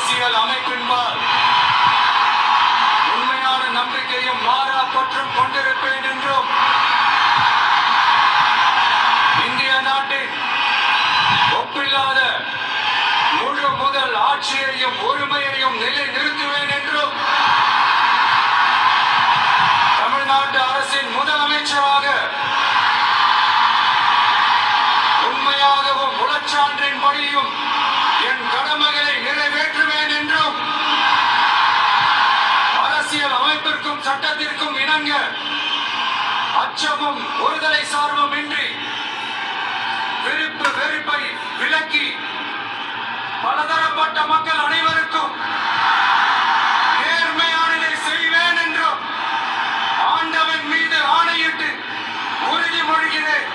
அரசியல் அமைப்பின்பால் உண்மையான நம்பிக்கையும் மாறா பற்றும் கொண்டிருப்பேன் என்றும் இந்திய நாட்டின் ஒப்பில்லாத முழு முதல் ஆட்சியையும் ஒருமையையும் நிலை நிறுத்துவேன் என்றும் தமிழ்நாட்டு அரசின் முதலமைச்சராக உண்மையாகவும் உளச்சான்றின் படியும் என் கடமைகளை நிறைவேற்றுவேன் என்றும் அரசியல் அமைப்பிற்கும் சட்டத்திற்கும் இணங்க அச்சமும் ஒருதலை சார்பும் இன்றி விருப்பு வெறுப்பை விலக்கி பலதரப்பட்ட மக்கள் அனைவருக்கும் நேர்மையானதை செய்வேன் என்றும் ஆண்டவன் மீது ஆணையிட்டு உறுதிமொழிகிறேன்.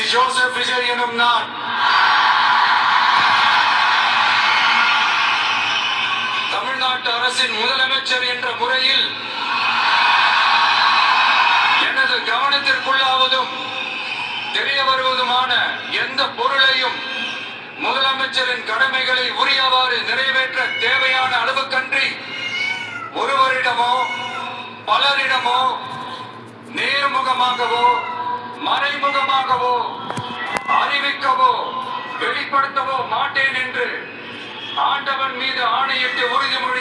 ஜோசப் விஜய் எனும் நான் தமிழ்நாட்டு அரசின் முதலமைச்சர் என்ற முறையில் எனது கவனத்திற்குள்ளாவதும் தெரிய வருவதுமான எந்த பொருளையும் முதலமைச்சரின் கடமைகளை உரியவாறு நிறைவேற்ற தேவையான அளவுக்கன்றி ஒருவரிடமோ பலரிடமோ நேர்முகமாகவோ மறைமுகமாகவோ அறிவிக்கவோ வெளிப்படுத்தவோ மாட்டேன் என்று ஆண்டவன் மீது ஆணையிட்டு உறுதிமொழி